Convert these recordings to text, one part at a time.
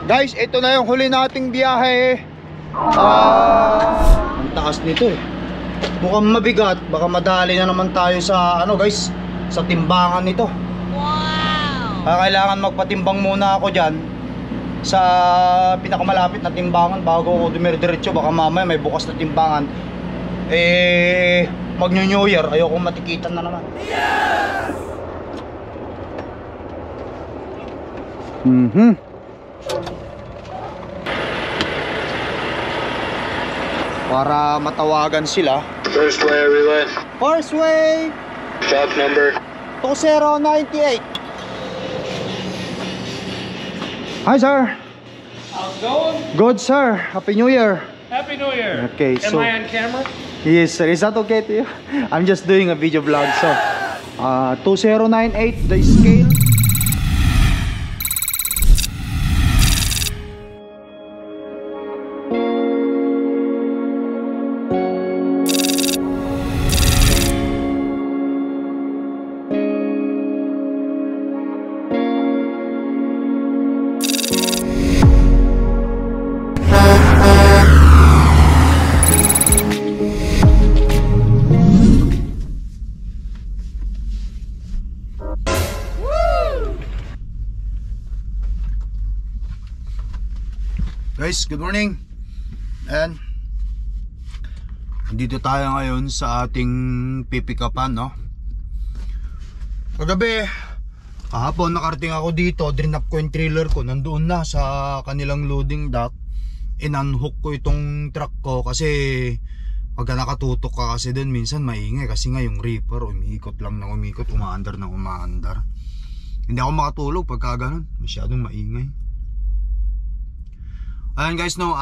Guys, ito na yung huli nating biyahe. Ang taas nito eh. Mukhang mabigat. Baka madali na naman tayo sa guys, sa timbangan nito. Wow! Kailangan magpatimbang muna ako dyan sa pinakamalapit na timbangan bago ako dumiretso. Baka mamaya may bukas na timbangan. Mag-New Year, ayokong matikitan na naman. Para matawagan sila. First way relay. First way Truck number. 2098. Hi sir. How's it going? Good sir. Happy New Year. Happy New Year. Okay, Am so I on camera? yes sir, is that okay to you? I'm just doing a video vlog. So 2098 the scale. Guys, good morning. And dito tayo ngayon sa ating pipikapan, no? Kahapon nakarating ako dito, drinap ko yung trailer ko, nandoon na sa kanilang loading dock. In-unhook ko itong truck ko kasi pagka nakatutok ka kasi doon minsan maingay kasi nga yung reaper umiikot lang ng umiikot, umaandar ng umaandar. Hindi ako makatulog pagka ganun, masyadong maingay. Ayan guys, no,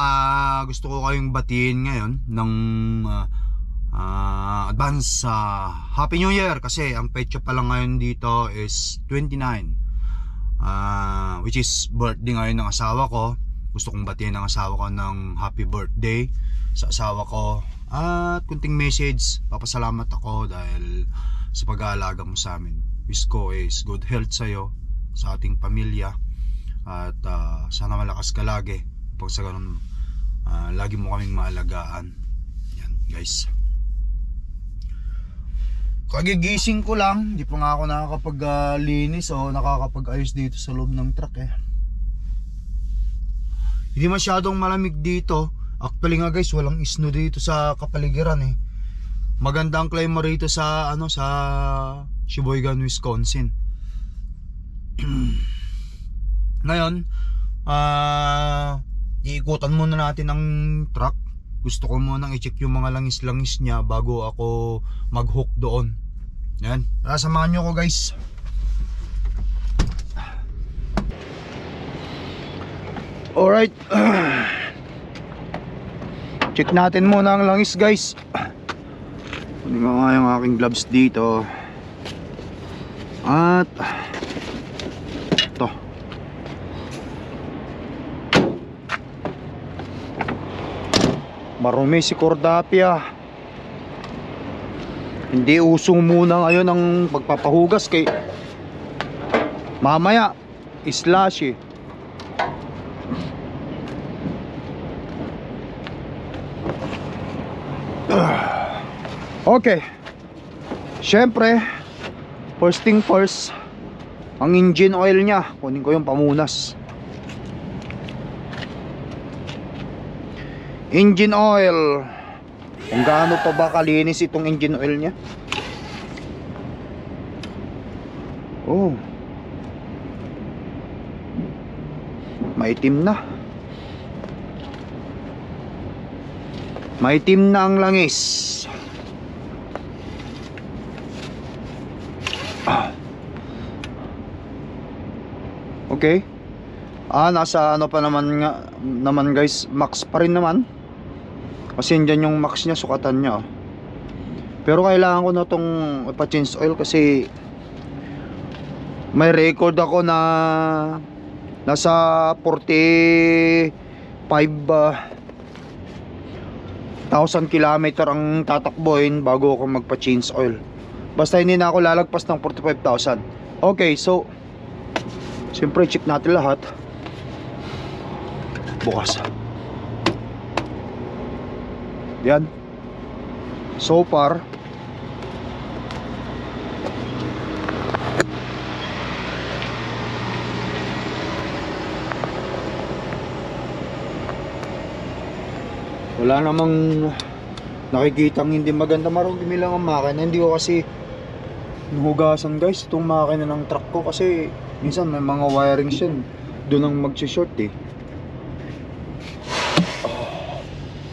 gusto ko kayong batiin ngayon ng advance Happy New Year kasi ang petsa pa lang ngayon dito is 29, which is birthday ngayon ng asawa ko. Gusto kong batiin ng asawa ko ng happy birthday sa asawa ko at kunting message, papasalamat ako dahil sa pag-aalaga mo sa amin. Wish ko is good health sa'yo, sa ating pamilya, at sana malakas ka lagi. Pag sa ganun, lagi mo kaming maalagaan. Yan guys, kagigising ko lang, di pa nga ako nakakapag-linis o nakakapag-ayos dito sa loob ng truck eh. Hindi masyadong malamig dito. Actually nga guys, walang snow dito sa kapaligiran eh. Maganda ang klima rito sa sa Sheboygan, Wisconsin. Ngayon, iikutan muna natin ang truck. Gusto ko munang i-check yung mga langis-langis niya bago ako mag-hook doon. Yan, samahan nyo ko guys. Alright. Check natin muna ang langis guys. Kunin ko nga yung aking gloves dito. At ito, marumi si Cordapia. Hindi usong muna ngayon ang pagpapahugas kay mamaya islashy. Okay, syempre first thing first, ang engine oil nya, kunin ko yung pamunas. Engine oil, kung gaano pa ba kalinis itong engine oil nya. Oh, maitim na. Maitim na ang langis. Okay. Nasa pa naman guys, max pa rin naman. Kasi andyan yung max niya, sukatan niya. Pero kailangan ko na itong ipa-change oil kasi may record ako na nasa 45,000 kilometer ang tatakbohin bago ako magpa-change oil. Basta hindi na ako lalagpas ng 45,000. Okay, so siyempre check natin lahat. bukas. Yan. So far, wala namang nakikitang hindi maganda. Marumi lang ang makina. Hindi ko kasi nahugasan guys itong makina ng truck ko kasi minsan may mga wirings yan doon ang mag-short eh.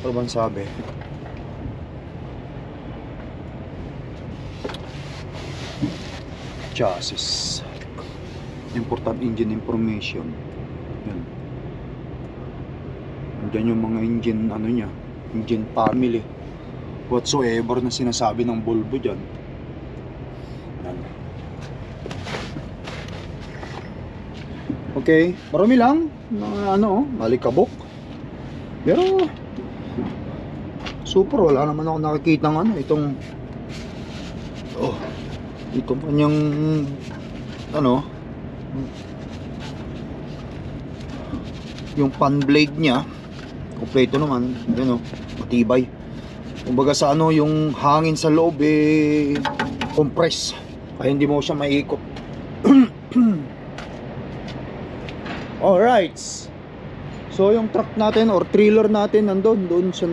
Ano bang sabi? Chassis, important engine information. Yan. Andyan yung mga engine ano niya, engine family whatsoever na sinasabi ng Volvo dyan. Yan. Okay, marami lang mga ano, malikabok. Pero super, wala naman ako nakikita ng ano, itong kanyang ano, yung fan blade niya kompleto naman, yun o, matibay. Kumbaga sa ano, yung hangin sa loob compress, kaya hindi mo siya maiikot. Alright, so yung truck natin or trailer natin doon siya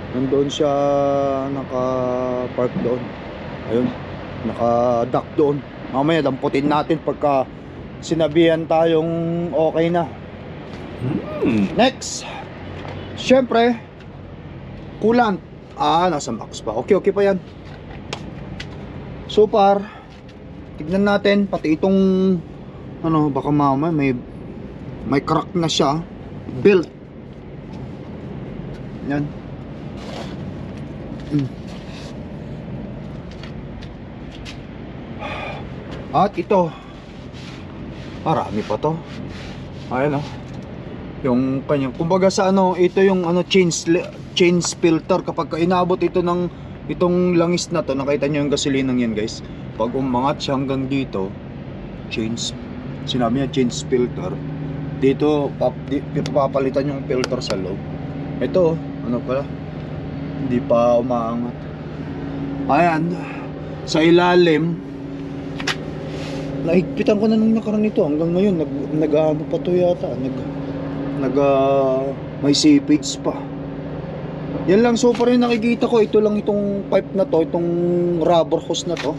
nandoon siya naka-park doon. Ayun, naka-dock doon. Mamaya damputin natin pagka sinabihan tayong okay na. Next, syempre coolant. Nasa max pa. Okay pa yan. So far, tignan natin pati itong ano, baka mamaya may crack na siya. Built. Yan. At ito, marami pa to. Ayan o, yung kanyang, kumbaga sa ano, ito yung ano, change filter. Kapag inabot ito ng itong langis na to, nakita nyo yung gasolinang yan guys, pag umangat siya hanggang dito, sinabi niya change filter. Dito papalitan yung filter sa loob. Ito ano pala, hindi pa umaangat. Ayan, sa ilalim nahigpitan ko na nung nakaraan nito. Hanggang ngayon nag-ano pa to yata, may seepage pa. Yan lang so far yung nakikita ko. Ito lang itong pipe na to, itong rubber hose na to.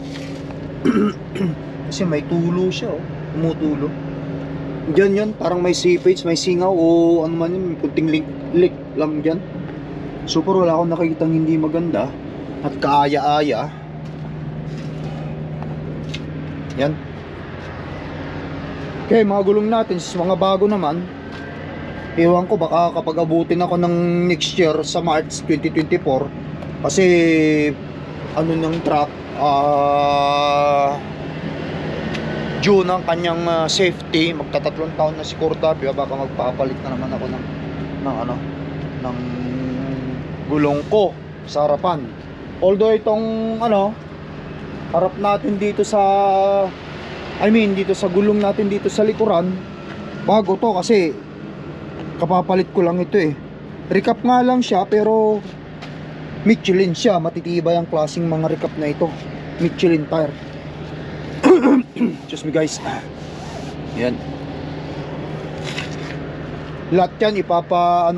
Kasi may tulo siya, tumutulo. Diyan yan, parang may seepage, may singaw o ano man yun, kunting leak lang dyan. Super, wala akong nakikitang hindi maganda at kaaya-aya. Yan. Okay, mga gulong natin, mga bago naman. Ewan ko, baka kapag abutin ako ng next year sa March 2024, kasi ano ng truck, June ang kanyang safety, magtatatlong taon na si Cordapio, baka magpapalit na naman ako ng gulong ko sa harapan. Although itong ano, harap natin dito sa dito sa gulong natin dito sa likuran, bago to kasi kapapalit ko lang ito eh. Recap nga lang siya pero Michelin siya, matitibay ang klaseng mga recap na ito. Michelin tire. Excuse me guys. Yan. Lahat yan ipapa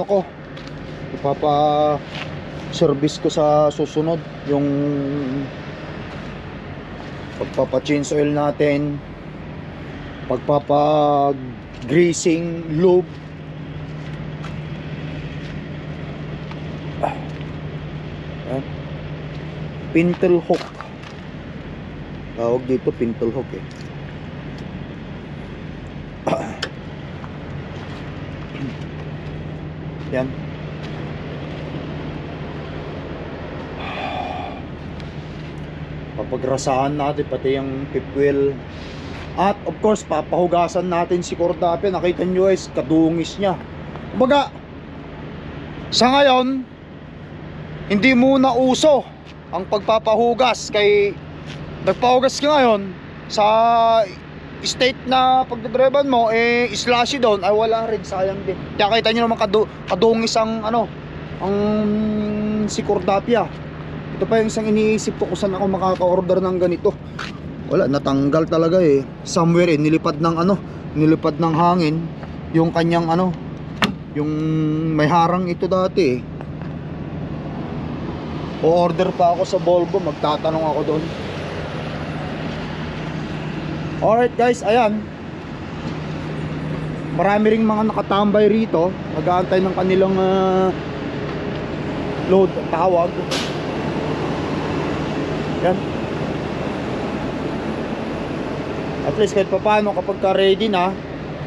service ko sa susunod. Yung pagpapa-change oil natin, pagpapa-greasing lube, pintle hook. Tawag dito pintle hook eh. Yan. Papagrasahan natin pati yung fifth wheel. At of course papahugasan natin si Cordapio. Nakita nyo guys, kadungis niya. Kumbaga sa ngayon hindi muna uso ang pagpapahugas. Kay nagpahugas ka ngayon sa state na pagdadriban mo slashy doon, ay wala rin, sayang din. Kaya kita nyo naman kadungis ang ang si Cordapia. Ito pa yung isang iniisip ko kung saan ako makaka-order ng ganito. Wala, natanggal talaga somewhere nilipad ng hangin yung kanyang yung may harang ito dati O-order pa ako sa Volvo, magtatanong ako doon. Alright guys, ayan. Marami ring mga nakatambay rito, nag-aantay ng kanilang load, tawag. Yan. At least kahit paano kapag ka ready na,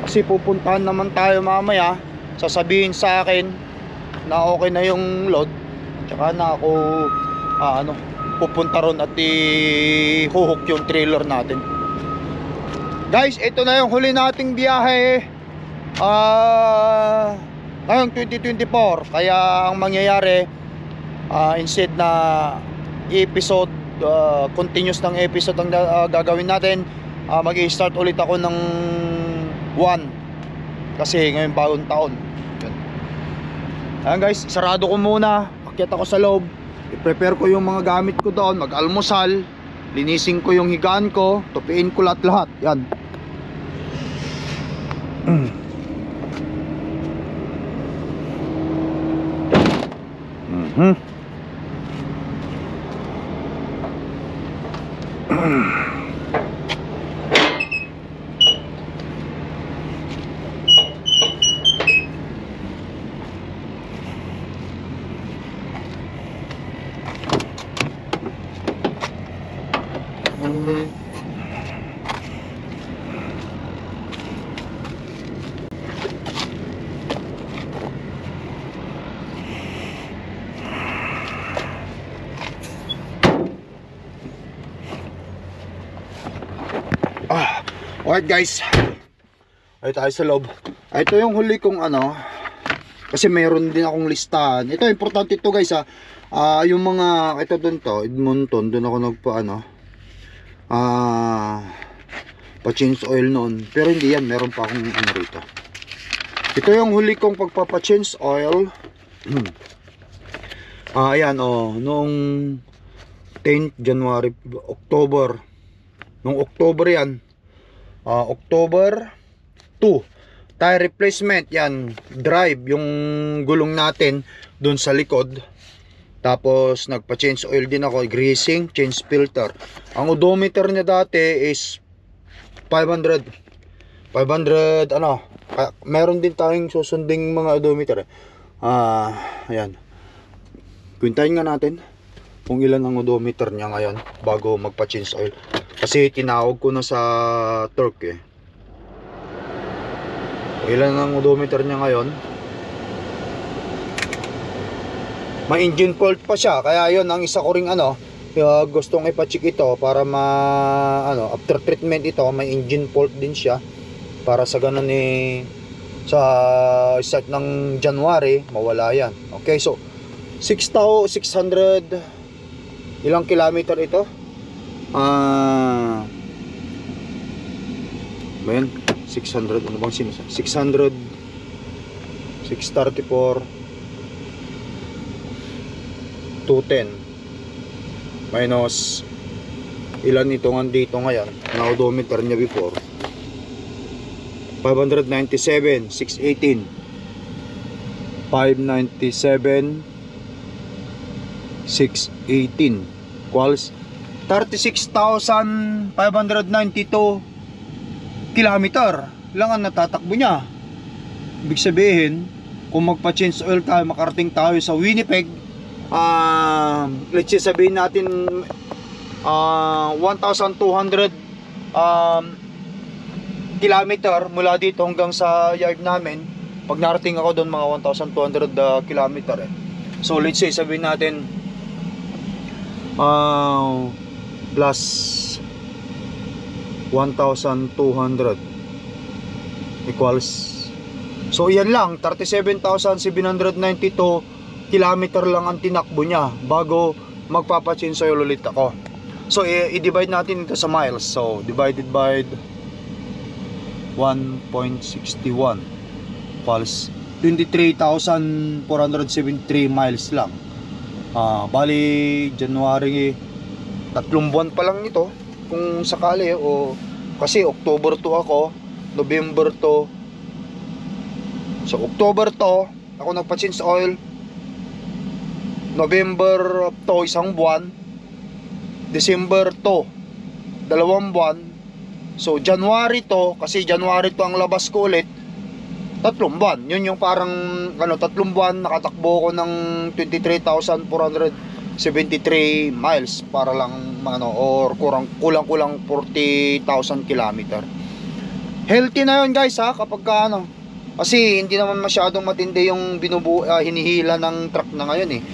kasi pupuntahan naman tayo mamaya, sasabihin sa akin na okay na yung load, tsaka na ako pupunta ron at ihuhook yung trailer natin. Guys, ito na yung huli nating biyahe ngayong 2024. Kaya ang mangyayari, instead na episode, continuous ng episode ang gagawin natin, mag-i-start ulit ako ng 1 kasi ngayon bagong taon. Ayan guys, sarado ko muna, akyat ako sa loob, i-prepare ko yung mga gamit ko doon, mag-almusal, linisin ko yung higaan ko, tupiin ko lahat-lahat. Yan. Alright guys, ay tayo sa loob. Ito yung huli kong kasi mayroon din akong listahan. Ito importante ito guys yung mga ito dun to Edmonton, dun ako nagpa pa change oil noon, pero hindi yan, meron pa akong rito. Ito yung huli kong pagpapa-change oil. Ayan noong 10 January, October. Noong October yan. October 2, tire replacement. Yan, drive yung gulong natin dun sa likod. Tapos nagpa-change oil din ako, greasing, change filter. Ang odometer niya dati is 500. Meron din tayong susunding mga odometer. Ayan. Kwintahin nga natin kung ilan ang odometer niya ngayon bago magpa-change oil. Kasi tinawag ko na sa torque ilan ang odometer niya ngayon. May engine fault pa siya, kaya yon ang isa ko ring gustong ipa-check ito para after treatment ito, may engine fault din siya, para sa ganun sa start ng January mawala yan. Okay, so 600 ilang kilometer ito? Ayan, 600, ano bang sinasabi? 600, 634, 210 minus ilan ito nga dito ngayon na odometer niya before, 597, 618, 597, 618 equals 36,592 kilometer lang ang natatakbo niya. Ibig sabihin, kung magpa-change oil tayo, makarating tayo sa Winnipeg, let's say sabihin natin 1,200 kilometer mula dito hanggang sa yard namin. Pag narating ako doon, mga 1,200 kilometer So let's say sabihin natin plus 1,200 equals, so yan lang, 37,792 kilometer lang ang tinakbo niya bago magpapa-change oil ulit ako. So i-divide natin ito sa miles. So divided by 1.61 pulse, 23,473 miles lang. Bali January, 3 buwan pa lang nito kung sakali, o kasi October to ako, November to, so October to ako nagpa-change oil, November to 1 buwan, December to 2 buwan, so January to, kasi January to ang labas ko ulit, 3 buwan. Yun yung parang 3 buwan nakatakbo ko ng 23,473 miles para lang or kulang-kulang 40,000 kilometer. Healthy na yun guys kapag kasi hindi naman masyadong matindi yung hinihila ng truck na ngayon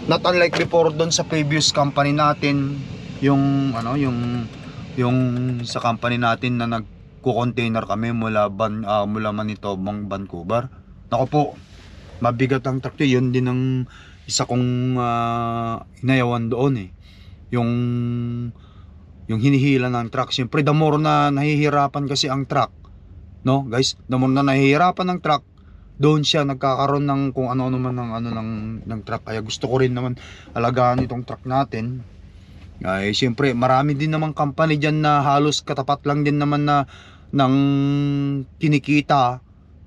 not unlike before doon sa previous company natin, yung sa company natin na nagko-container kami mula Manito, Vancouver. Nako po, mabigat ang truck yun. Din ang isa kong inayawan doon yung hinihila ng truck. Siyempre the more na nahihirapan kasi ang truck, no guys, the more na nahihirapan ng truck, doon siya nagkakaroon ng kung ano naman ng truck. Kaya gusto ko rin naman alagaan itong truck natin. Siyempre marami din naman company dyan na halos katapat lang din naman na ng kinikita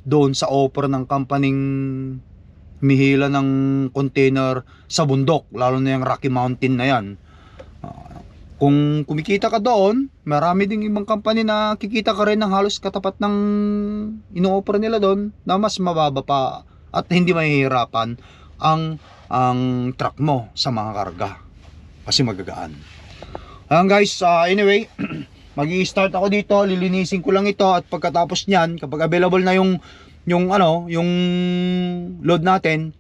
doon sa offer ng companying mihila ng container sa bundok, lalo na yung Rocky Mountain na yan. Kung kumikita ka doon, marami ding ibang company na kikita ka rin ng halos katapat ng ino-offer nila doon na mas mababa pa at hindi mahihirapan ang truck mo sa mga karga kasi magagaan. Ayan guys, anyway, magi-start ako dito, lilinisin ko lang ito at pagkatapos niyan, kapag available na yung load natin,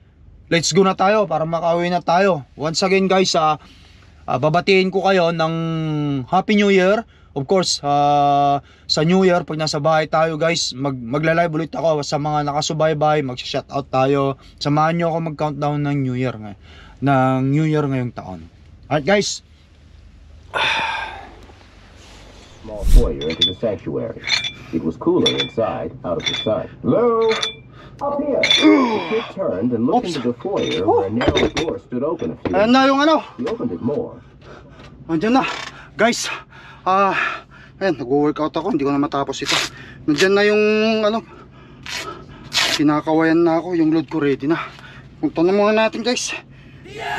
let's go na tayo para makauwi na tayo. Once again guys, babatiin ko kayo ng Happy New Year. Of course, sa New Year, pag nasa bahay tayo guys, magla-live ulit ako sa mga nakasubaybay, mag-shoutout tayo. Samahan nyo ako mag-countdown ng New Year ngayong taon. Alright guys. Small foyer into the sanctuary. It was cooler inside, out of the sun. Hello? Up here. The kid turned and looked into the foyer where a narrow door stood open a few. Ayan na yung He opened it more. Andiyan na. Guys, ayan, nag-workout ako, hindi ko na matapos ito. Nandiyan na yung kinakawayan na ako, yung load ko ready na. Punta na muna natin guys.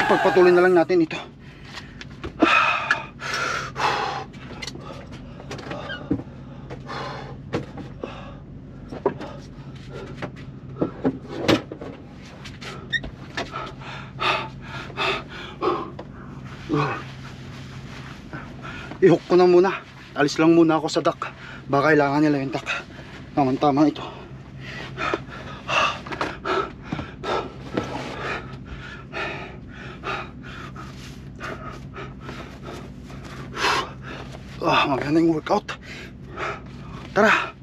Pagpatuloy na lang natin ito. I-hook ko na muna. Alis lang muna ako sa dock. Baka kailangan nila yung dock. Tama ito. Maganda yung workout. Tara.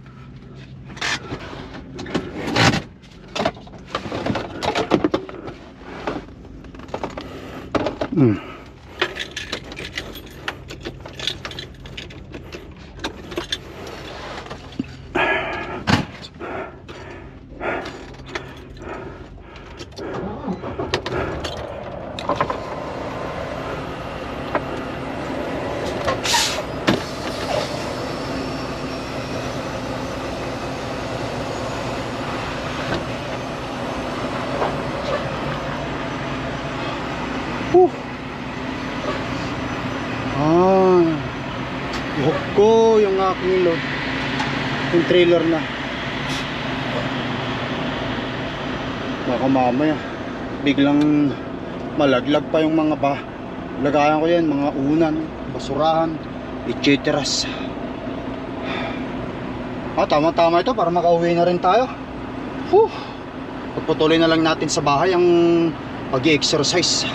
I-hook ko yung aking load, yung trailer na. Baka mamaya biglang malaglag pa yung mga lagayan ko yan, mga unan, basurahan, etc. Tama ito para makauwi na rin tayo. Pagpatuloy na lang natin sa bahay ang pag-i-exercise.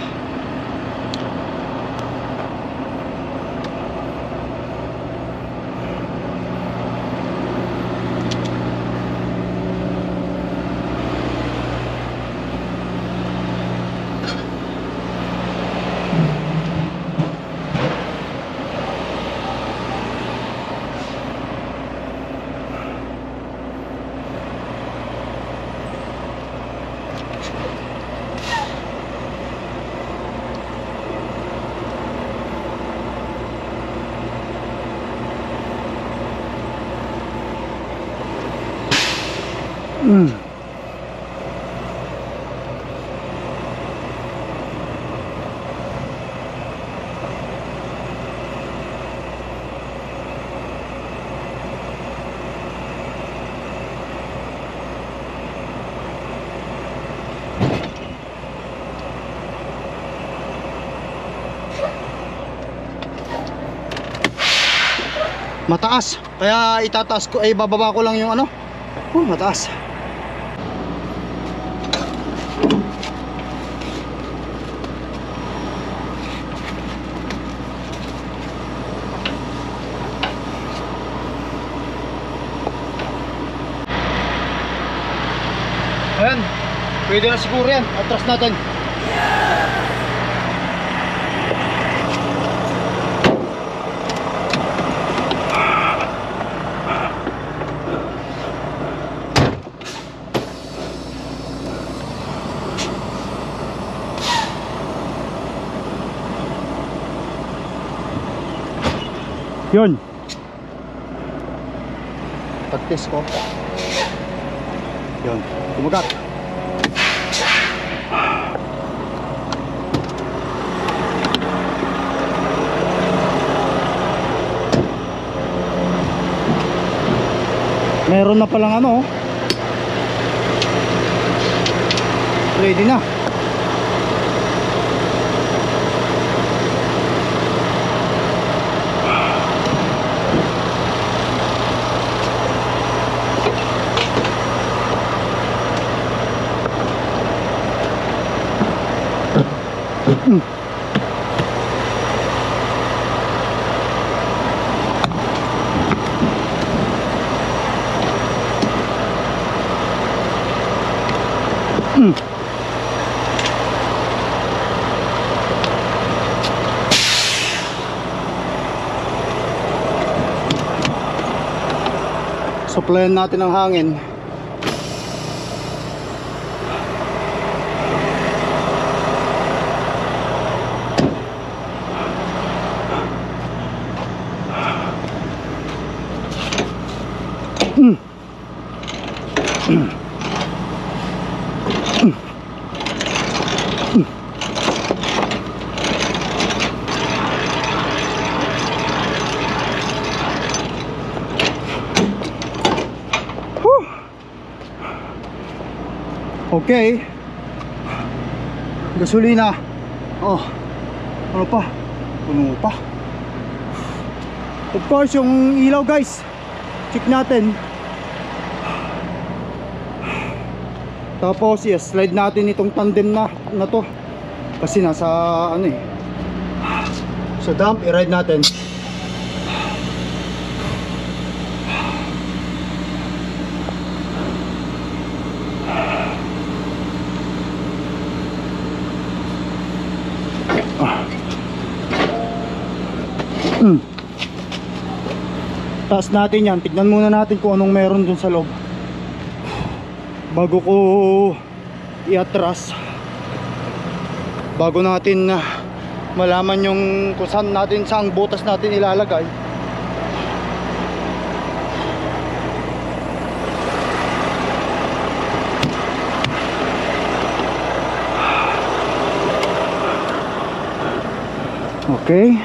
Mataas, kaya itataas ko, ay bababa ko lang yung ano. Mataas. Ayan, pwede na siguro yan. Atras natin. Yun. Pag-test ko. Yun. Kumagat. Meron na palang ano. Ready na. Supplyan natin ng hangin. Okay. Gasolina. Oh. Ano pa? Puno pa. Of course, yung ilaw guys. Check natin. Tapos, yes, slide natin itong tandem na to. Kasi nasa ano eh. So dump, i-ride natin. Taas natin yan. Tignan muna natin kung anong meron dun sa loob bago ko iatras, bago natin malaman yung kung saan natin, saang butas natin ilalagay. Okay.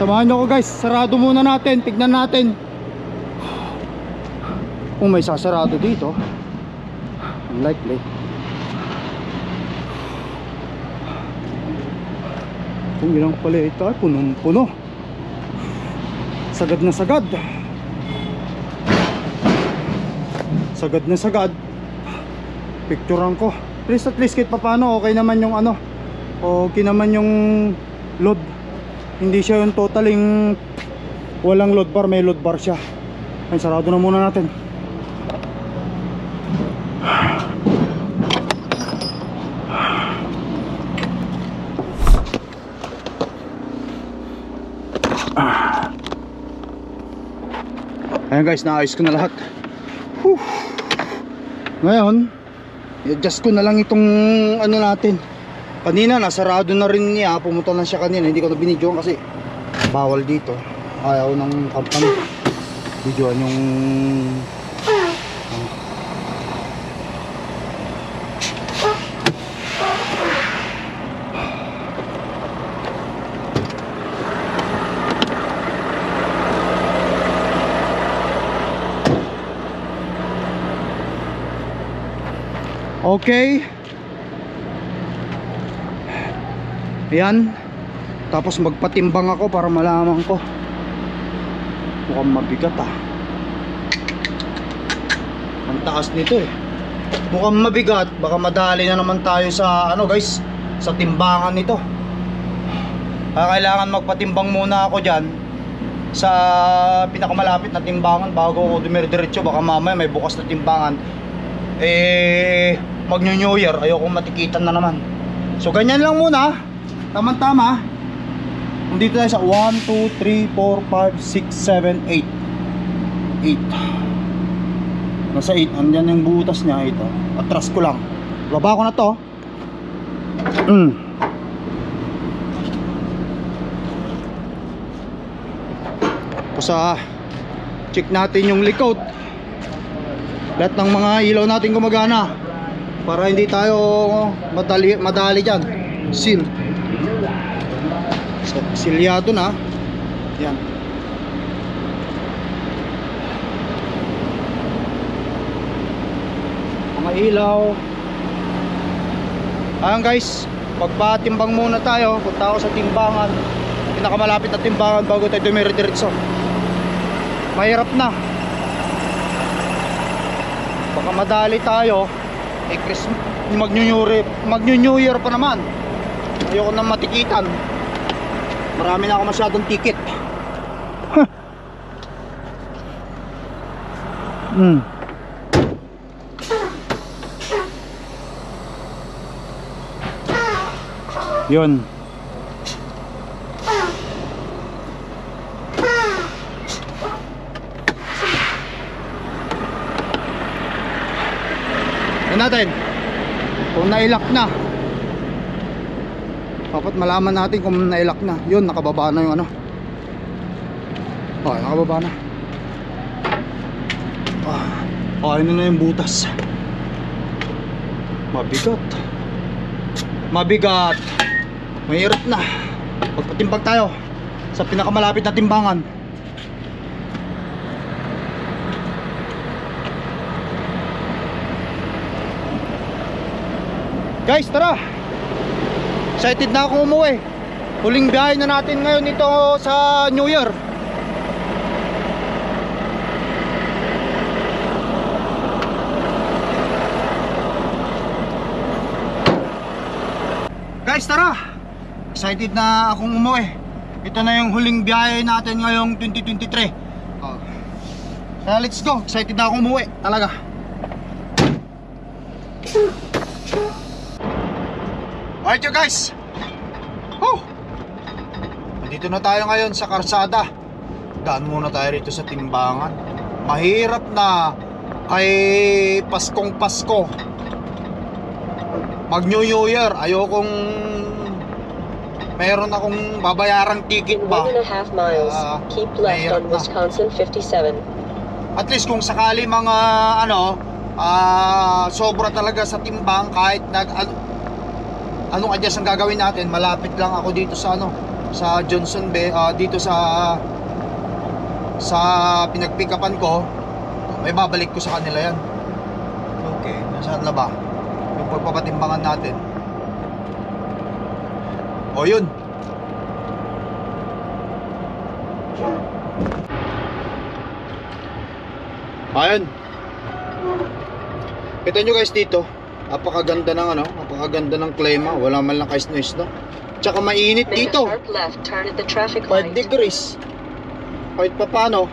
Samahan nyo ko guys, sarado muna natin, tignan natin kung may sasarado dito. Unlikely. Kung ilang pala ito ay punong puno, sagad na sagad. sagad na sagad. Picturean ko. At least kahit paano okay naman yung ano. Okay naman yung load. Hindi siya yung totaling walang load bar, may load bar siya. Ay, sarado na muna natin. Ayan guys, naayos ko na lahat. Whew. Ngayon, i-adjust ko na lang itong ano natin. Kanina nasarado na rin niya. Pumunta na siya kanina. Hindi ko na binidyoan kasi bawal dito. Ayaw ng company videoan yung okay. Ayan. Tapos magpatimbang ako para malaman ko. Mukhang mabigat ah. Ang taas nito eh. Mukhang mabigat. Baka madali na naman tayo sa ano guys, sa timbangan nito. Kaya kailangan magpatimbang muna ako dyan sa pinakamalapit na timbangan bago ako dumiretso. Baka mamaya may bukas na timbangan. Mag-New Year, ayokong matikitan na naman. So ganyan lang muna. Tama-tama. Nandito tayo sa 1, 2, 3, 4, 5, 6, 7, 8. Nasa 8, andyan yung butas niya. Ito, atras ko lang. Baba ko na to. Tapos check natin yung likod. Lahat ng mga ilaw natin gumagana para hindi tayo madali dyan. Seal. Silyado na. Yan. Mga ilaw. Ayan guys, magpatimbang muna tayo. Punta ako sa timbangan, pinakamalapit na timbangan bago tayo dumiretso. Mahirap na. Baka madali tayo. Mag-New Year pa naman. Ayoko na matikitan. Marami na ako masyadong ticket. Yun. Yan natin kung nailak na. Dapat malaman natin kung nailak na. Yun, nakababa na yung ano. Nakababa na. Ayun na yung butas. Mabigat. Mabigat. Mahirap na. Pagpatimbang tayo sa pinakamalapit na timbangan. Guys, tara. Excited na akong umuwi. Huling biyahe na natin ngayon ito sa New Year. Guys, tara. Excited na akong umuwi. Ito na yung huling biyahe natin ngayong 2023. Kaya let's go. Excited na akong umuwi. Talaga. Alright you guys. Nandito na tayo ngayon sa karsada. Daan muna tayo rito sa timbangan. Mahirap na kay Paskong Pasko. Mag New Year, ayokong meron akong babayarang ticket ba. 1.5 miles. Keep left on Wisconsin 57. At least kung sakali mga sobra talaga sa timbang, kahit anong adjust ang gagawin natin, malapit lang ako dito sa sa Johnson Bay, dito sa pinagpikapan ko. May babalik ko sa kanila yan. Okay, nasaan na ba yung pagpapatimbangan natin? O yun. Ayun. Kita nyo guys dito, napakaganda ng napakaganda ng klima. Wala man lang ka-snow, no? Tsaka mainit Make a dito. sharp left turn at the traffic 5 light. degrees. Kahit pa paano.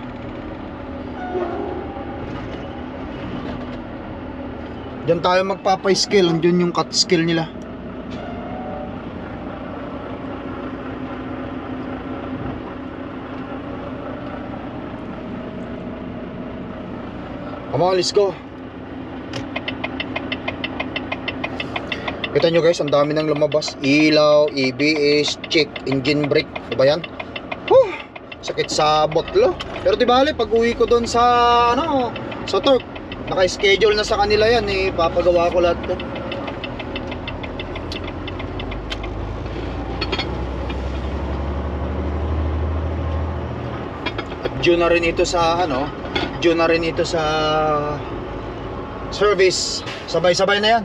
Diyan tayo magpapa-skill. Andiyan yung cut skill nila. Come on, let's go. Kita nyo guys, ang dami nang lumabas. Ilaw, ABS, check, engine brake. Diba yan? Whew, sakit sa botlo. Pero di bale, pag uwi ko doon sa sa Turk, naka-schedule na sa kanila yan. Papagawa ko lahat doon. At due na rin ito sa due na rin ito sa service. Sabay-sabay na yan.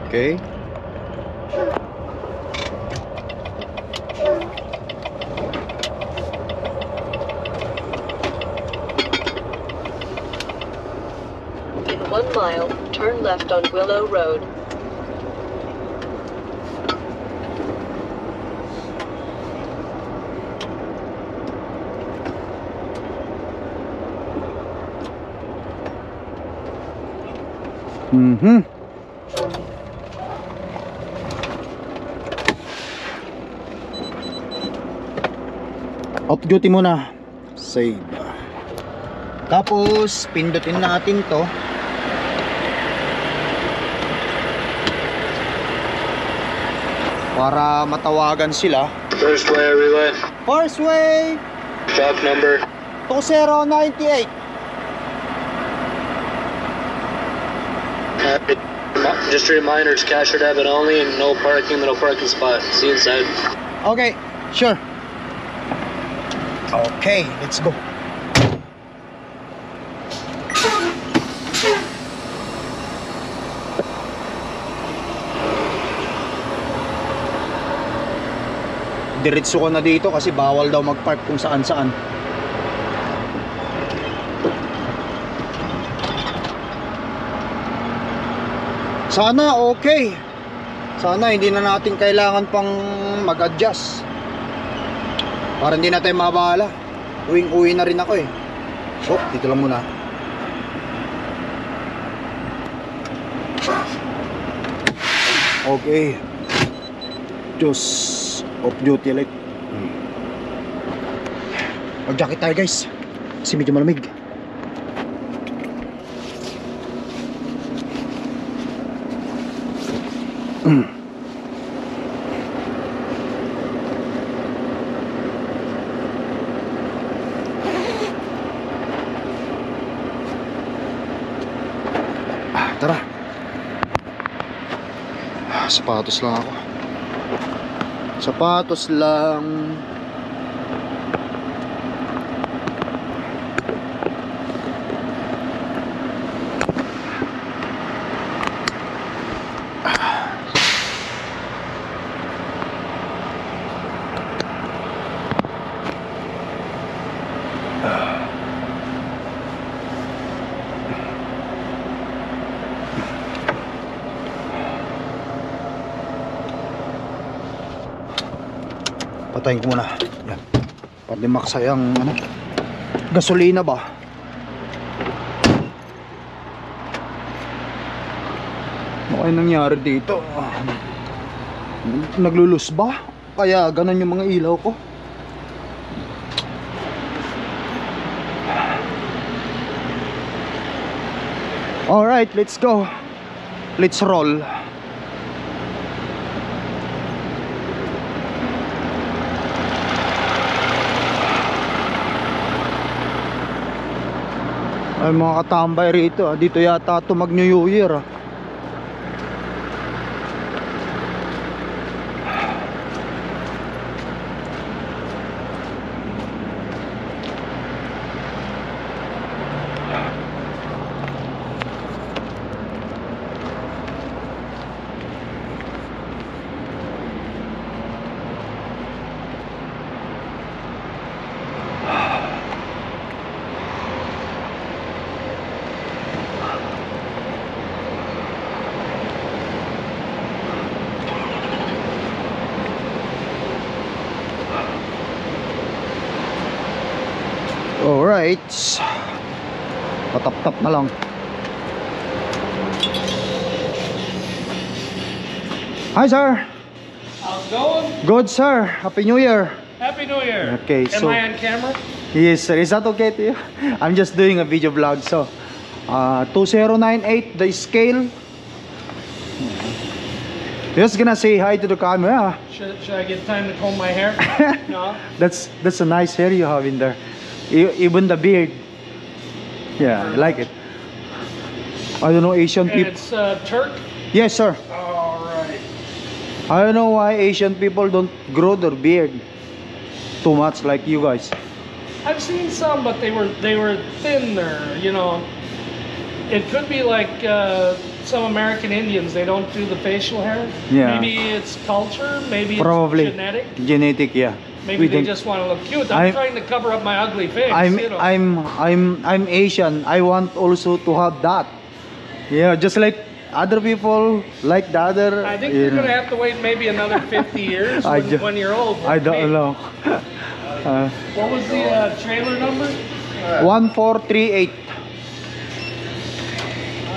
Okay. In 1 mile, turn left on Willow Road. Off duty muna. Save. Tapos pindutin natin to. Para matawagan sila. First way relay. First way Truck number 2098. just a reminder, it's cash or debit only and no parking, no parking spot. See you inside. Okay, sure. Okay, let's go. Diretso ko na dito kasi bawal daw mag-park kung saan-saan. Sana okay. Sana hindi na natin kailangan pang mag-adjust. Para hindi na tayo mabahala. Uwing-uwi na rin ako eh. So, dito lang muna. Okay. Just off duty light. Mag-jacket tayo guys. Kasi medyo malamig. Tara. Sapatos lang ako. Sapatos lang. Patayin ko muna. Yan. Padimaksay ang gasolina ba? Ano kaya nangyari dito? Naglulus ba? Kaya ganun yung mga ilaw ko. Alright, let's go. Let's roll. Ay mga katambay rito dito yata ito mag New Year Alright. Patap-tap na lang. Hi sir. How's it going? Good sir. Happy New Year. Happy New Year. Okay, Am so- I on camera? Yes sir. Is that okay to you? I'm just doing a video vlog. So 2098 the scale. Just gonna say hi to the camera. Should I get time to comb my hair? No. That's a nice hair you have in there. Even the beard. Yeah, I like it. I don't know Asian And people. it's Turk? Yes sir. Alright. I don't know why Asian people don't grow their beard too much like you guys. I've seen some, but they were thinner, you know. It could be like some American Indians, they don't do the facial hair. Yeah. Maybe it's culture, maybe Probably it's genetic. Genetic, yeah. Maybe We they don't- just want to look cute. I'm I'm- trying to cover up my ugly face. You know. I'm Asian. I want also to have that. Yeah, just like other people like the other. I think you you're know. gonna have to wait maybe another 50 years I when, ju- when you're old. I like don't me. know. What was the trailer number? 1438.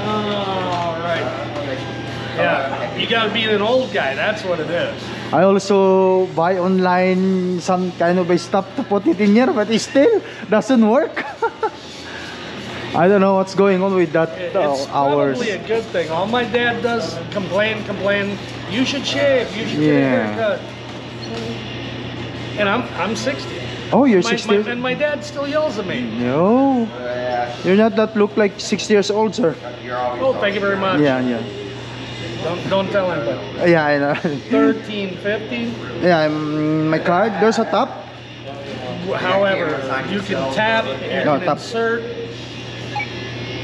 Oh, right. Yeah, you gotta be an old guy. That's what it is. I also buy online some kind of a stuff to put it in here, but it still doesn't work. I don't know what's going on with that It's hours. probably a good thing. All my dad does complain. You should shave. You should get a Yeah. haircut. And I'm 60. Oh, you're My, 60. and my dad still yells at me. No, you're not that look like 60 years old, sir. Oh, thank you very much. Yeah, yeah, Don't tell anybody. yeah. I know. 13, 15. Yeah, my card. There's a top. However, you can tap, you No, can tap. insert.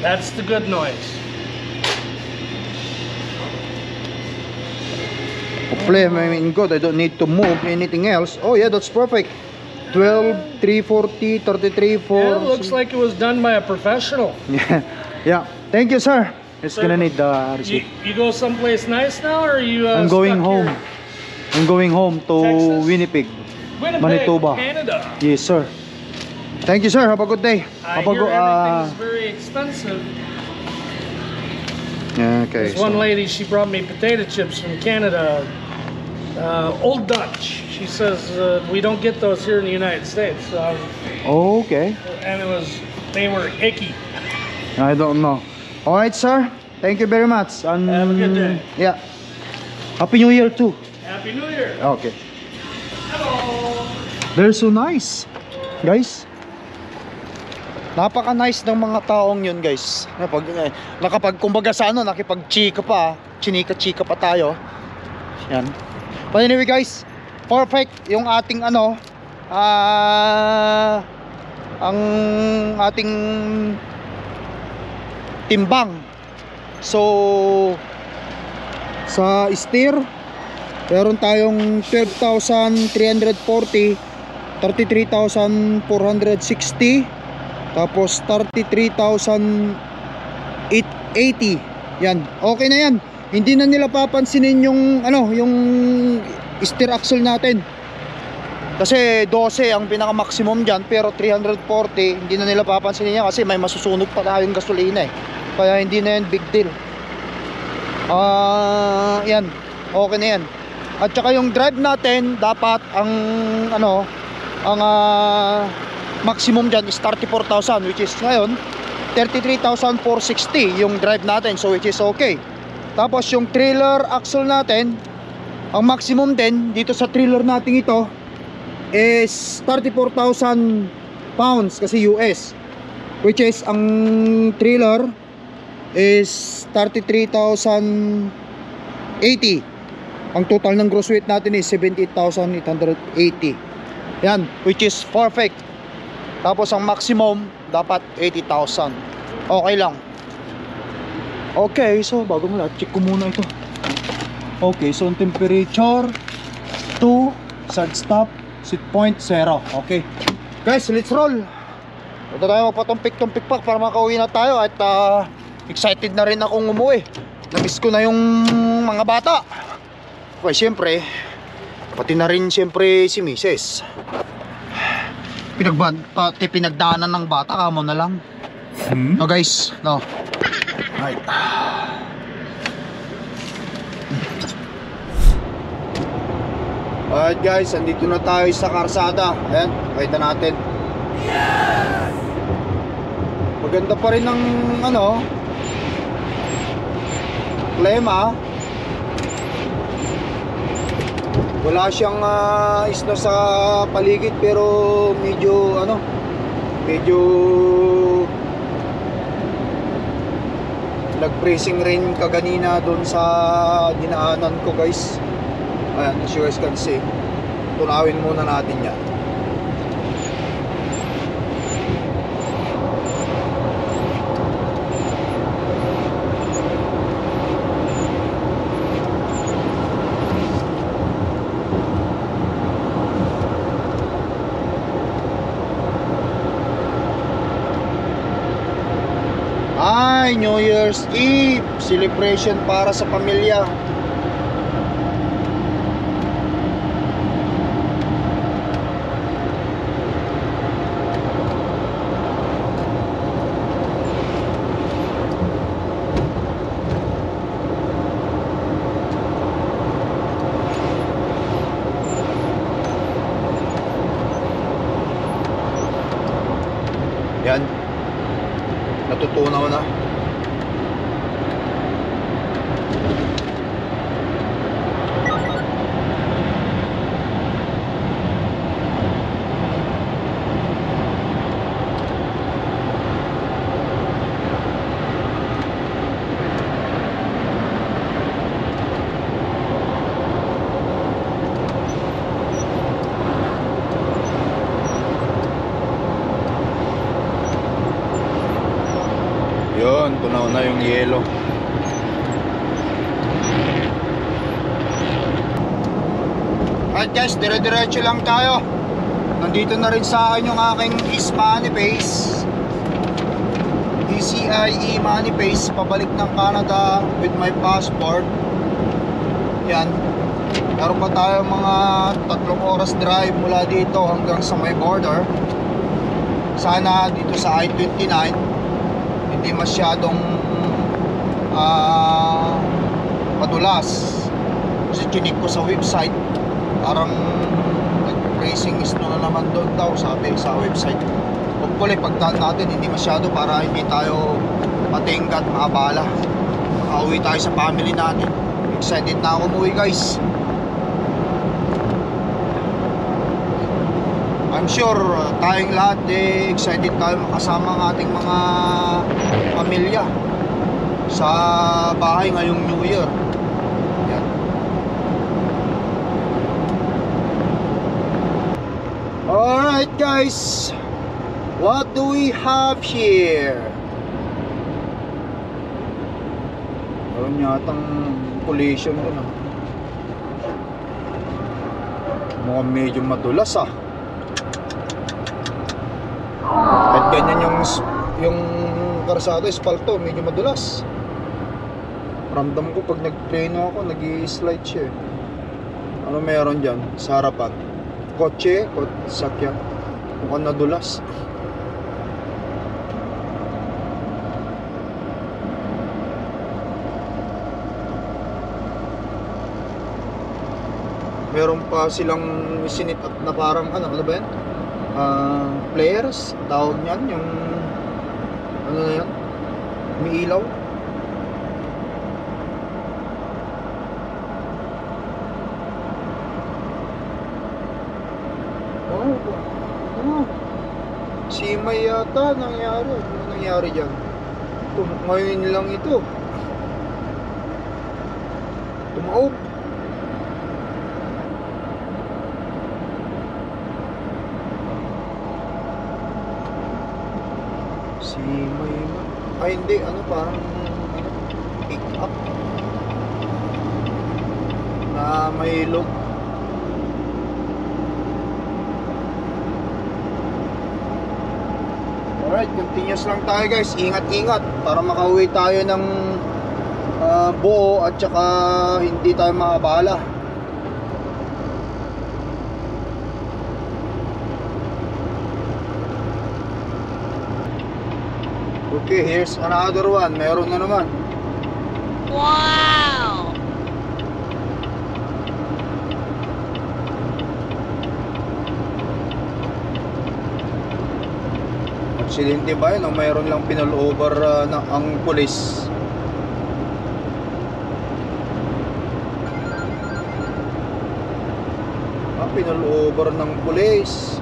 That's the good noise. Hopefully, I mean, good. I don't need to move anything else. Oh yeah, that's perfect. 12, 340, 33, 4. Yeah, it looks like it was done by a professional. Yeah, yeah. Thank you, sir. Just gonna need the You, receipt. you go someplace nice now, or are you? I'm going stuck home. here? I'm going home to Texas? Winnipeg, Winnipeg, Manitoba. Canada. Yes, sir. Thank you, sir. Have a good day. I Have a hear go- everything's very expensive. Okay. This one lady, she brought me potato chips from Canada, Old Dutch. She says we don't get those here in the United States. Okay. And they were icky. I don't know. All right, sir. Thank you very much. And Have a good day. Yeah. Happy New Year too. Happy New Year. Okay. Hello. They're so nice, guys. Napaka-nice ng mga taong yun, guys. Nakapag kumbaga sa ano, nakipag-chika pa, chinika-chika pa tayo. Yan. But anyway, guys, perfect yung ating ano, ang ating timbang. So sa steer meron tayong 12,340, 33,460, tapos 33,880. Yan, okay na yan. Hindi na nila papansinin yung ano, yung steer axle natin. Kasi 12 ang pinaka maximum diyan, pero 340 hindi na nila papansinin yan kasi may masusunog pa tayong gasolina eh. Kaya hindi na yan big deal. Yan. Okay na yan. At saka yung drive natin dapat ang ano, ang maximum diyan is 34,000, which is ngayon 33,460 yung drive natin, so which is okay. Tapos yung trailer axle natin, ang maximum din dito sa trailer natin ito is 34,000 pounds kasi US, which is ang trailer is 33,080. Ang total ng gross weight natin is 78,880. Yan, which is perfect. Tapos ang maximum dapat 80,000. Okay lang. Okay, so bago mula, check ko muna ito. Okay, so ang temperature 2, start stop, set point 0. Okay. Guys, let's roll. Ito tayo magpatumpik-tumpik pa para makauwi na tayo at excited na rin akong umuwi. Namiss ko na yung mga bata. Well, siyempre, pati na rin siyempre si Mrs. pinagdaanan ng bata, kamo na lang. No guys, no. Right. Alright guys, andito na tayo sa karsada. Ayan, pakita natin. Maganda pa rin ng ano, klima. Wala siyang isno sa paligid, pero medyo ano, medyo nag-pressing rain kaganina doon sa dinaanan ko guys. Ayan, as you guys can see. Tunawin muna natin yan. Ay, New Year's Eve celebration para sa pamilya. Yan, natutunaw na. Yun, tunaw na yung yelo. Alright guys, dire-diretso lang tayo. Nandito na rin sa akin yung aking Money Face, DCIE Money Face, pabalik ng Canada with my passport. Yan. Meron pa tayo mga 3 oras drive mula dito hanggang sa may border. Sana dito sa I-29 hindi masyadong madulas. Kasi chinik ko sa website, parang nag-racing is na naman doon daw, sabi sa website. Hopefully pagdaan natin hindi masyado, para hindi tayo matingkat, maabala, makauwi tayo sa family natin. Excited na ako umuwi guys. I'm sure tayong lahat excited tayo makasama ang ating mga pamilya sa bahay ngayong New Year. Yan. Alright guys, what do we have here? Meron yatang collision doon ah. Mukhang medyo madulas ah. At ganyan yung karsada, espalto, medyo madulas. Ramdam ko pag nagpleno ako, nag-i-slide siya. Ano meron dyan sa harapan? Kotse, sakyan. Mukhang nadulas. Meron pa silang sinit up na parang ano ba yan? Flares, tawag niyan, yung ano na yan, umiilaw. Simay yata nangyari. Ano nangyari dyan? Ngayon lang ito tumaob. Ay hindi, ano, parang pick up na may look. Alright, continuous lang tayo guys. Ingat-ingat para makauwi tayo ng buo at saka hindi tayo makabala. Okay, here's another one. Meron na naman. Wow! Aksidente ba yun o mayroon lang pinul-over na ang pulis? Pinul-over ng pulis.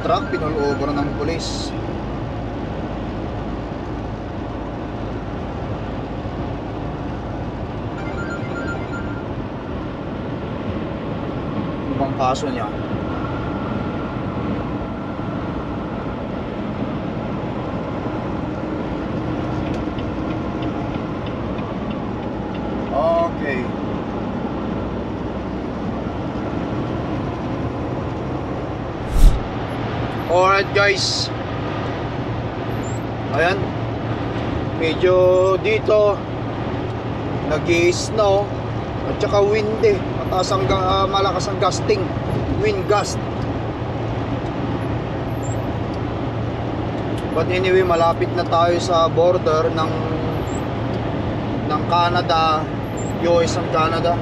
Truck pinul-over ng pulis. Ano bang kaso niya? Okay. Alright guys. Ayan. Medyo dito nag-i-snow at saka windy. Malakas ang gusting. Wind gust. But anyway, malapit na tayo sa border ng Canada, US and Canada.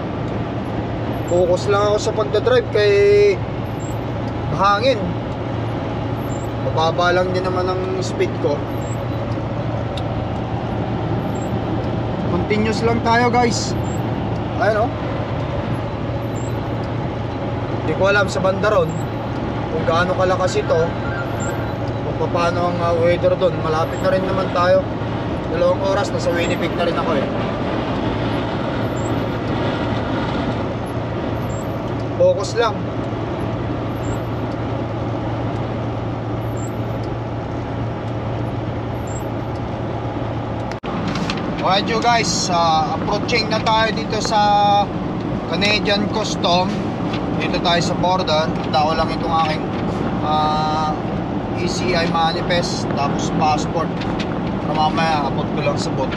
Focus lang ako sa pagdadrive kay hangin. Mababa lang din naman ang speed ko. Continuous lang tayo guys. Ayun o. Hindi ko alam sa banda ron kung gaano kalakas ito, kung paano ang weather doon. Malapit na rin naman tayo. 2 oras, nasa Winnipeg na rin ako eh. Focus lang. Alright you guys, approaching na tayo dito sa Canadian Custom. Dito tayo sa border. Tao lang itong aking ECI manifest, tapos passport. Para mamaya abot ko lang sa bot.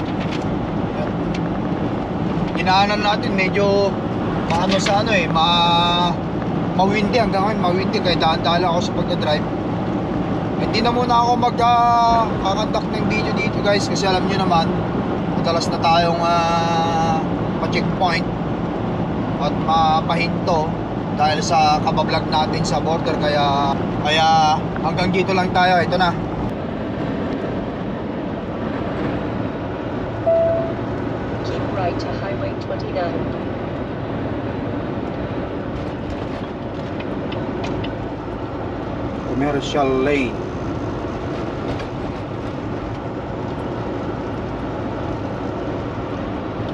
Inaanan natin medyo maano sa ano eh, mawindi hanggang ngayon, mawindi kaya dahan-dahan lang ako sa pagdadrive. Hindi na muna ako mag-kakandak ng video dito guys, kasi alam nyo naman madalas na tayong pa-checkpoint at mapahinto dahil sa kabablog natin sa border, kaya hanggang dito lang tayo. Ito na. Keep right to Highway 29. Commercial lane.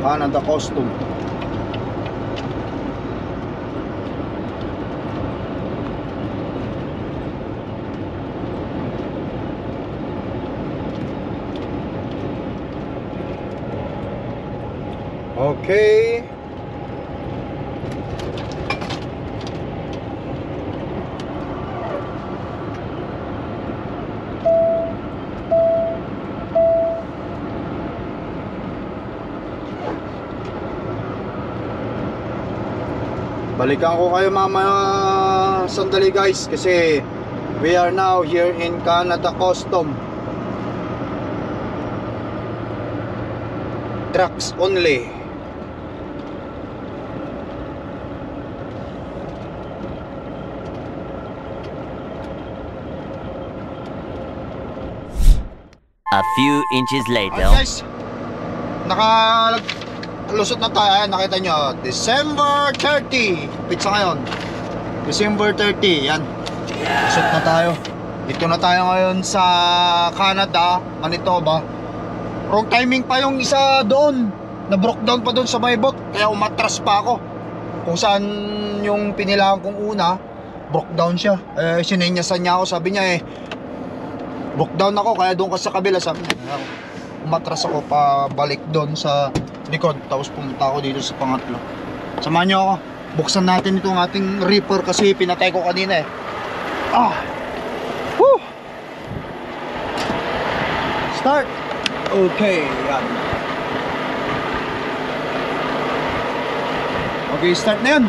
Canada Custom. Okay. Balikan ko kayo mamaya sandali guys, kasi we are now here in Canada Custom. Trucks only. A few inches later. Alright guys, nakalusot na tayo. Ayan, nakita nyo, December 30. Pizza ngayon, December 30. Yan, lusot na tayo. Dito na tayo ngayon sa Canada, Manitoba. Wrong timing pa yung isa doon, na broke down pa doon sa may bot, kaya umatras pa ako. Kung saan yung pinilahan kong una, broke down siya. Sinenyasan niya ako, sabi niya broke down ako, kaya doon ka sa kabila. Sabi niya, umatras ako pa balik doon sa likod, tapos pumunta ako dito sa pangatlo. Samahan niyo ako, buksan natin itong ating Reaper kasi pinatay ko kanina eh. Woo! Start. Okay, yan. Mag-start na yan.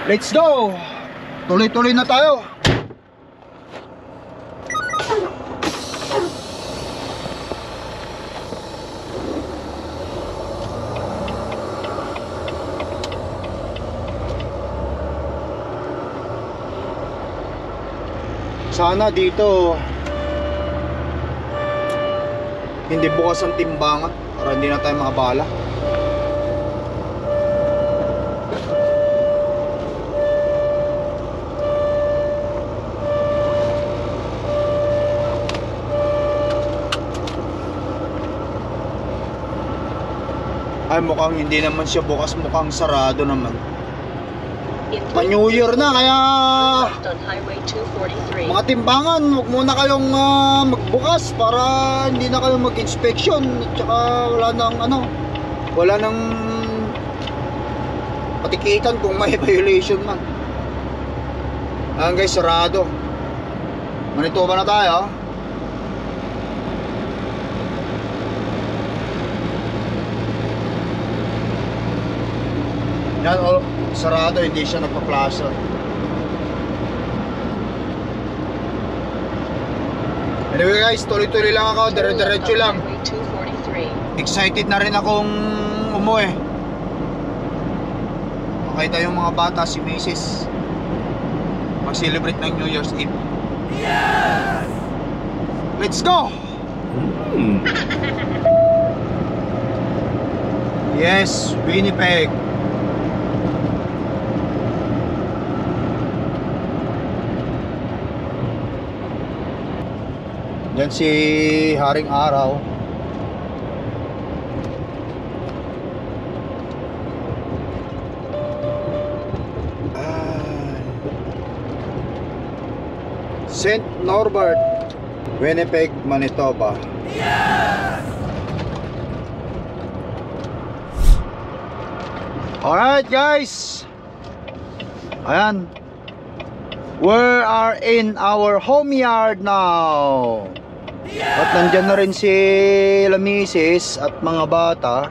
Let's go! Tuloy-tuloy na tayo. Sana dito hindi bukas ang timbangan para hindi na tayo makabala. Ay, mukhang hindi naman siya bukas, mukhang sarado naman. In Pa-New Year na, kaya left on Highway 243. mga timbangan, huwag muna kayong magbukas para hindi na kayo mag-inspection. At saka wala nang patikitan kung may violation man. Ayan guys, sarado. Manitoba na tayo. Yan, sarado, hindi siya nagpa-plaza. Anyway guys, tuloy-tuloy lang ako, dire-diretso lang. Highway 243. Excited na rin akong umuwi. Makita yung mga bata, si Mrs. Mag-celebrate ng New Year's Eve. Let's go! Yes, Winnipeg. Yan si Haring Araw. St. Norbert, Winnipeg, Manitoba. Alright guys, ayan, we are in our home yard now. At nandyan na rin si Lamisis at mga bata.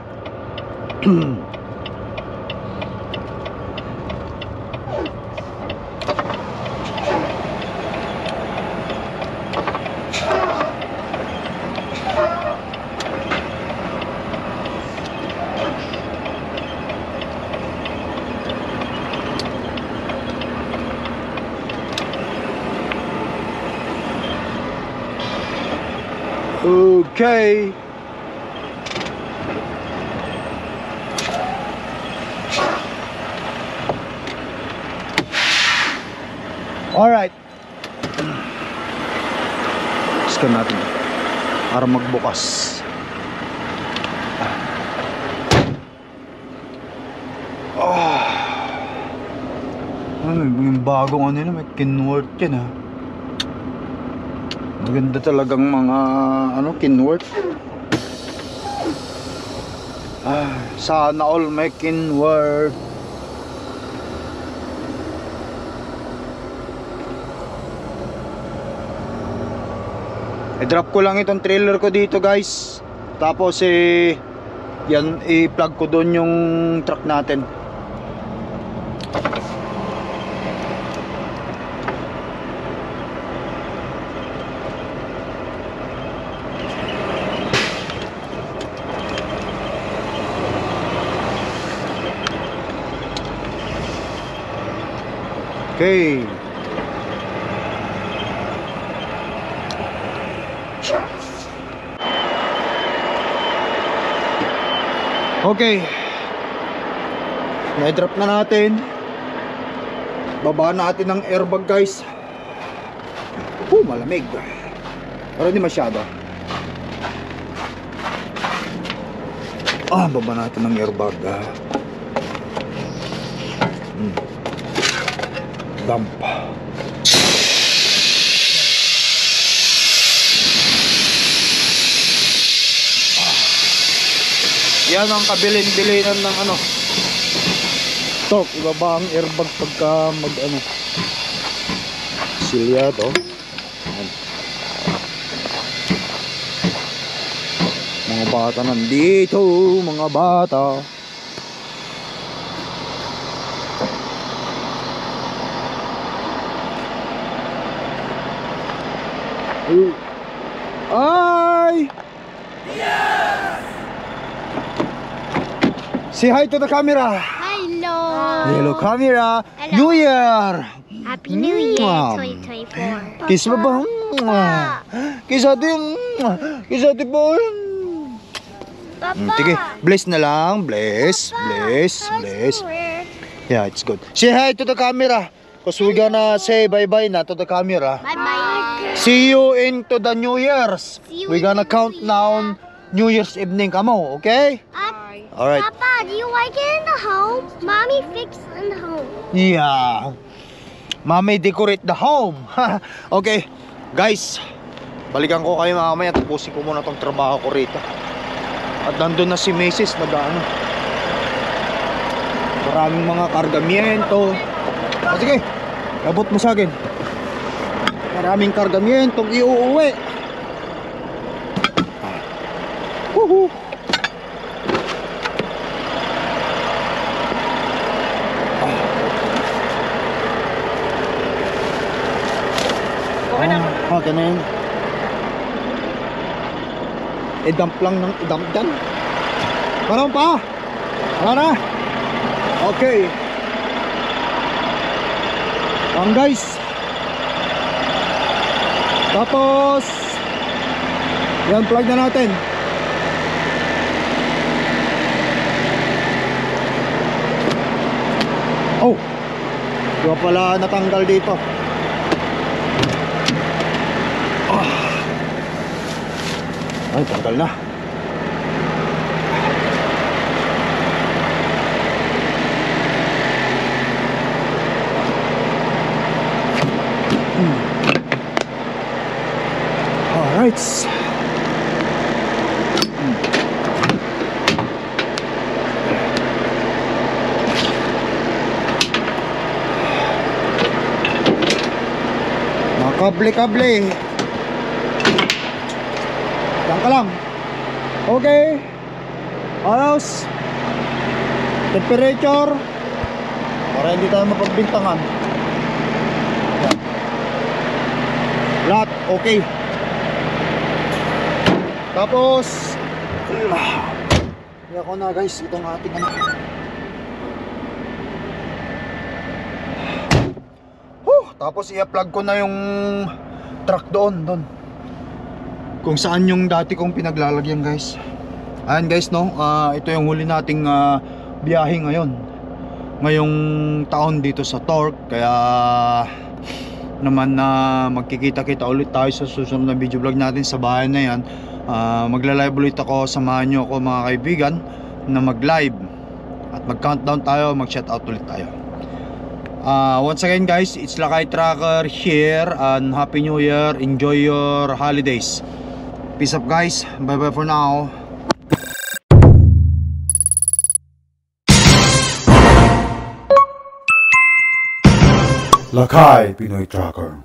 Okay. Alright. Scan natin para magbukas. Yung bagong ano nila, may Kenworth yan ha. Maganda talagang mga Kenworth. Sana all may Kenworth. I-drop ko lang itong trailer ko dito guys. Tapos yan, i-plug ko doon yung truck natin. Okay. Okay. Na-drop na natin. Baba natin ng airbag guys. Malamig. Pero hindi masyado. Baba natin ng airbag. Dump. Yan ang kabilin-bilinan ng stock. Ibaba ang airbag pagka silya to. Mga bata nandito, mga bata. Ay! Say hi to the camera. Hello. Hello camera. Hello. New Year. Happy New Year Mwah. 2024. Kiss mo ba? Kiss ate. Kiss ate po. Papa. Sige, bless na lang. Bless, bless, bless. Yeah, it's good. Say hi to the camera. Cause we're gonna say bye-bye na to the camera. Bye-bye. See you into the New Year's. See you We're gonna in the count New down New Year's evening. Come on, okay? Alright. Papa, do you like it in the home? Mommy fixed in the home. Yeah. Mommy decorate the home. Okay. Guys, balikan ko kayo mamaya. Tapusin ko muna tong trabaho ko rito. At nandun na si Mrs. nag-ano. Maraming mga kargamiento. Sige, abot mo sa akin. Maraming kargamientong iuuwi. Woohoo! Okay na yun. I-dump lang ng i-dump dyan. Parang pa. Wala na. Okay. Guys. Tapos yan, plug na natin. Oh, diba pala natanggal dito. Ay, tanggal na. Alright. Mga kable-kable. Diyan ka lang. Okay. Ayos. Temperature. Para hindi tayo mapagbintangan. Yan. Lahat okay. Tapos ako na guys, itong ating ano. Tapos i-plug ko na yung truck doon. Kung saan yung dati kong pinaglalagyan guys. Ayan guys no, ito yung huli nating biyahe ngayon. Ngayong taon dito sa Torque. Kaya naman magkikita-kita ulit tayo sa susunod na video vlog natin sa bahay na yan. Magla-live ulit ako, samahan nyo ako mga kaibigan na mag-live at mag-countdown tayo, mag-shoutout ulit tayo. Once again guys, it's Lakay Trucker here and Happy New Year. Enjoy your holidays. Peace up guys, bye bye for now. Lakay Pinoy Trucker.